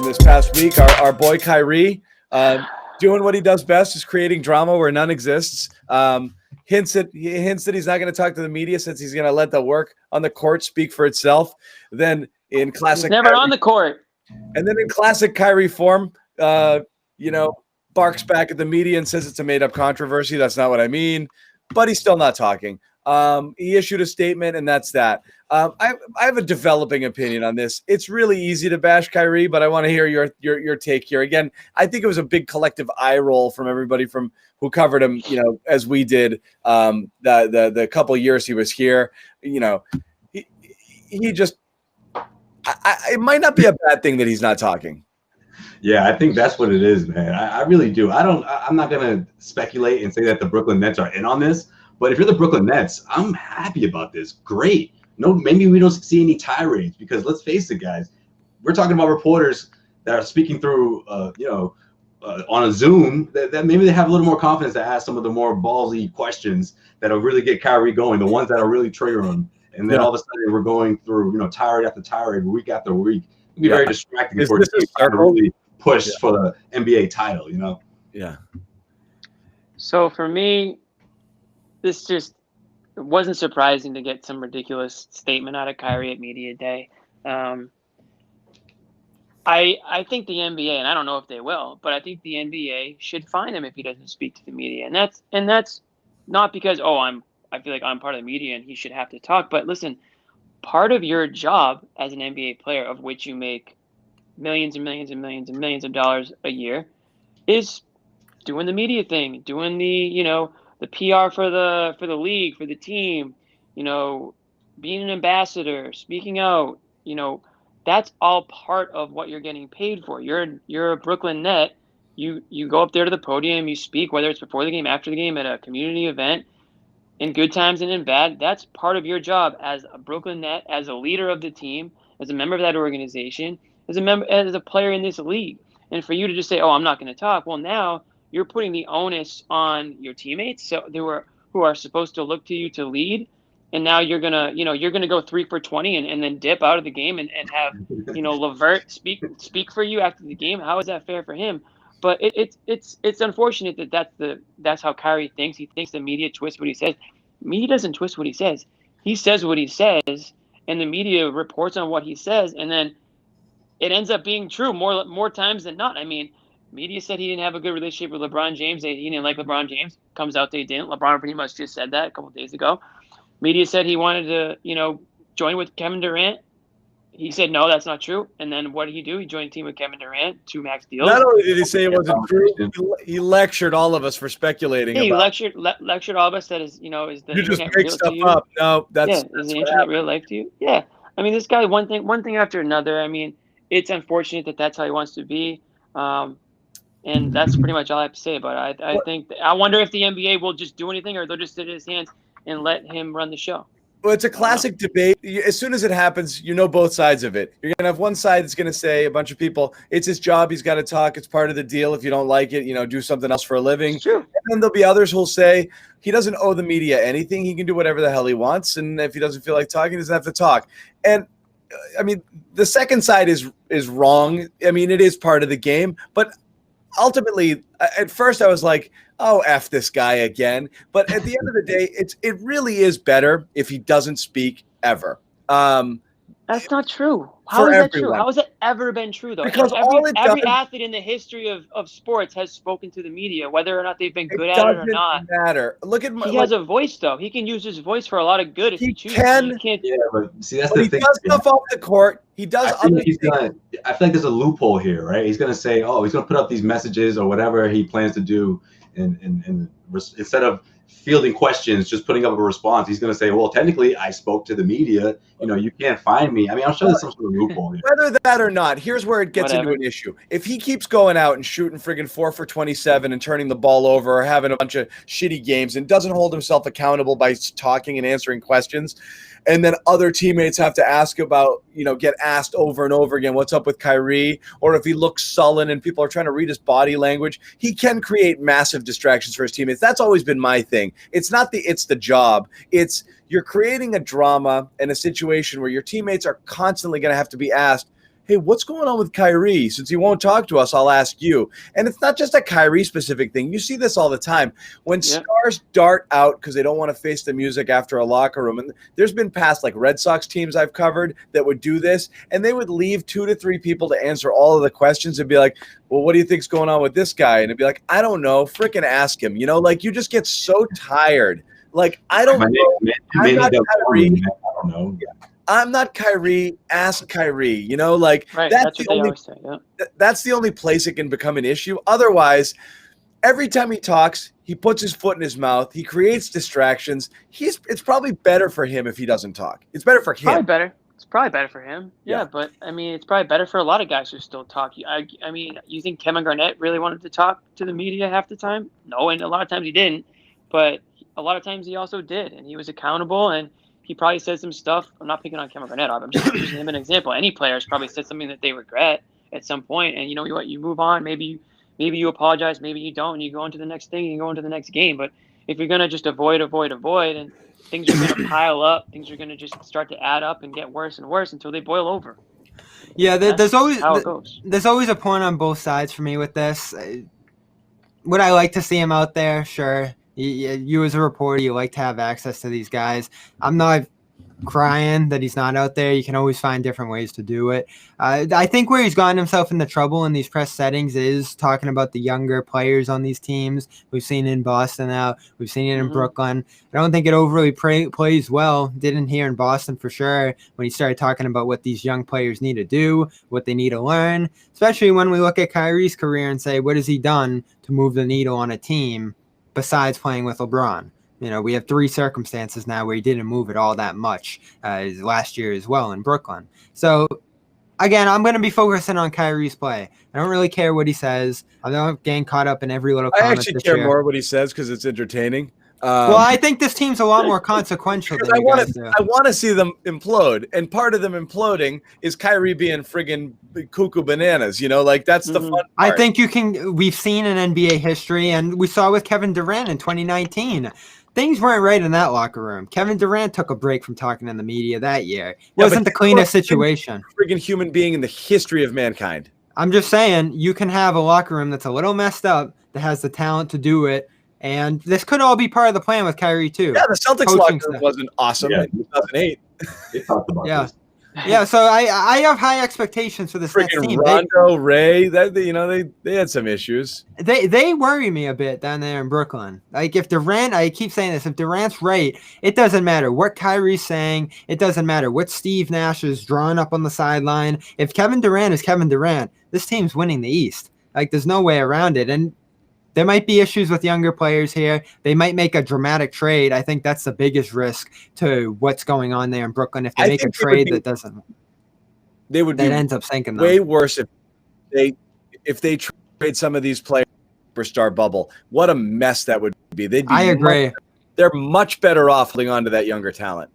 from this past week. Our boy Kyrie, doing what he does best, is creating drama where none exists. Hints that he's not going to talk to the media since he's going to let the work on the court speak for itself. Then in classic, he's never Kyrie, on the court. And then in classic Kyrie form, barks back at the media and says it's a made-up controversy. That's not what I mean. But he's still not talking. He issued a statement, and that's that. I have a developing opinion on this. It's really easy to bash Kyrie, but I want to hear your take here. Again, I think it was a big collective eye roll from everybody from who covered him, as we did the couple years he was here. He just it might not be a bad thing that he's not talking. Yeah, I think that's what it is, man. I really do. I'm not gonna speculate and say that the Brooklyn Nets are in on this, but if you're the Brooklyn Nets, I'm happy about this. Great. No, maybe we don't see any tirades because let's face it, guys. We're talking about reporters that are speaking through, on a Zoom. That maybe they have a little more confidence to ask some of the more ballsy questions that'll really get Kyrie going, the ones that'll really trigger him. And then all of a sudden we're going through, tirade after tirade, week after week. It'd be very distracting for teams to really push for the NBA title, Yeah. So for me, this just wasn't surprising to get some ridiculous statement out of Kyrie at Media Day. I think the NBA, and I don't know if they will, but I think the NBA should fine him if he doesn't speak to the media. And that's not because, I feel like I'm part of the media and he should have to talk. But listen, part of your job as an NBA player, of which you make millions and millions and millions and millions of dollars a year, is doing the media thing, doing the PR for the league, for the team, being an ambassador, speaking out, that's all part of what you're getting paid for. You're a Brooklyn Net. You go up there to the podium, you speak, whether it's before the game, after the game, at a community event, in good times and in bad. That's part of your job as a Brooklyn Net, as a leader of the team, as a member of that organization, as a player in this league. And for you to just say, I'm not going to talk, well, now you're putting the onus on your teammates, so who are supposed to look to you to lead, and now you're gonna go 3 for 20 and then dip out of the game and have LeVert speak for you after the game. How is that fair for him? But it's unfortunate that's how Kyrie thinks. He thinks the media twists what he says. Media doesn't twist what he says. He says what he says, and the media reports on what he says, and then it ends up being true more times than not. I mean, media said he didn't have a good relationship with LeBron James. He didn't like LeBron James. Comes out they didn't. LeBron pretty much just said that a couple of days ago. Media said he wanted to, join with Kevin Durant. He said, no, that's not true. And then what did he do? He joined a team with Kevin Durant, 2 max deals. Not only did he say it wasn't true, he lectured all of us for speculating. He lectured all of us that is the you just make stuff up. No, that's is the internet real life to you? Yeah. I mean, this guy, one thing after another. I mean, it's unfortunate that that's how he wants to be. And that's pretty much all I have to say about it. I wonder if the NBA will just do anything, or they'll just sit in his hands and let him run the show. Well, it's a classic debate. As soon as it happens, both sides of it. You're going to have one side that's going to say, a bunch of people, it's his job, he's got to talk, it's part of the deal. If you don't like it, do something else for a living. Sure. And then there'll be others who'll say he doesn't owe the media anything. He can do whatever the hell he wants. And if he doesn't feel like talking, he doesn't have to talk. And I mean, the second side is wrong. I mean, it is part of the game. But ultimately, at first I was like, F this guy again. But at the end of the day, it really is better if he doesn't speak ever. That's not true. How is that true? How has it ever been true, though? Because every athlete in the history of sports has spoken to the media, whether or not they've been good at it or not. Matter. Look at he has a voice, though. He can use his voice for a lot of good if he chooses. Yeah, but see, that's the thing. He does stuff off the court. He does other things. I feel like there's a loophole here, right? He's gonna say, he's gonna put up these messages or whatever he plans to do, and instead of fielding questions, just putting up a response, he's going to say, well, technically I spoke to the media, you can't find me. I mean, I'm sure there's some sort of loophole here. Whether that or not, here's where it gets into an issue. If he keeps going out and shooting friggin' 4 for 27 and turning the ball over or having a bunch of shitty games and doesn't hold himself accountable by talking and answering questions, and then other teammates have to ask about, get asked over and over again, what's up with Kyrie? Or if he looks sullen and people are trying to read his body language, he can create massive distractions for his teammates. That's always been my thing. It's not it's the job. It's you're creating a drama and a situation where your teammates are constantly going to have to be asked, hey, what's going on with Kyrie? Since he won't talk to us, I'll ask you. And it's not just a Kyrie specific thing. You see this all the time when stars dart out because they don't want to face the music after a locker room. And there's been past like Red Sox teams I've covered that would do this, and they would leave 2 to 3 people to answer all of the questions and be like, well, what do you think's going on with this guy? And it'd be like, I don't know, freaking ask him. You know, like you just get so tired. Like, I don't know. I'm not Kyrie. I don't know. I'm not Kyrie. Ask Kyrie. You know, like that's the only. Say, that's the only place it can become an issue. Otherwise, every time he talks, he puts his foot in his mouth. He creates distractions. It's probably better for him if he doesn't talk. It's better for him. Probably better. It's probably better for him. Yeah, but I mean, it's probably better for a lot of guys who still talk. I mean, you think Kevin Garnett really wanted to talk to the media half the time? No, and a lot of times he didn't. But a lot of times he also did, and he was accountable, and he probably said some stuff. I'm not picking on Kevin Garnett. I'm just using him as an example. Any players probably said something that they regret at some point, and you know what? You move on. Maybe you apologize. Maybe you don't, and you go on to the next thing. And you go into the next game. But if you're gonna just avoid, and things are gonna pile up, things are gonna just start to add up and get worse and worse until they boil over. Yeah, there's always a point on both sides for me with this. Would I like to see him out there? Sure. You as a reporter, you like to have access to these guys. I'm not crying that he's not out there. You can always find different ways to do it. I think where he's gotten himself into trouble in these press settings is talking about the younger players on these teams. We've seen it in Boston now. We've seen it in Brooklyn. I don't think it overly plays well. Didn't here in Boston for sure when he started talking about what these young players need to do, what they need to learn, especially when we look at Kyrie's career and say, what has he done to move the needle on a team besides playing with LeBron? You know, we have 3 circumstances now where he didn't move it all that much last year as well in Brooklyn. So, again, I'm going to be focusing on Kyrie's play. I don't really care what he says. I'm not getting caught up in every little comment. I actually care more what he says because it's entertaining. Well, I think this team's a lot more consequential than you guys do. I want to see them implode, and part of them imploding is Kyrie being friggin' cuckoo bananas. You know, like that's the fun part. I think we've seen in NBA history, and we saw with Kevin Durant in 2019. Things weren't right in that locker room. Kevin Durant took a break from talking in the media that year. It wasn't the cleanest situation. Friggin' human being in the history of mankind. I'm just saying, you can have a locker room that's a little messed up that has the talent to do it. And this could all be part of the plan with Kyrie, too. Yeah, the Celtics locker room wasn't awesome in 2008. They talked about this. Yeah, so I have high expectations for this next team. Rondo, Ray, they had some issues. They worry me a bit down there in Brooklyn. Like if Durant, I keep saying this, if Durant's right, it doesn't matter what Kyrie's saying. It doesn't matter what Steve Nash is drawing up on the sideline. If Kevin Durant is Kevin Durant, this team's winning the East. Like there's no way around it. And there might be issues with younger players here. They might make a dramatic trade. I think that's the biggest risk to what's going on there in Brooklyn. If they make a trade that ends up sinking them. Way worse if they trade some of these players superstar bubble. What a mess that would be. I agree. They're much better off holding on to that younger talent.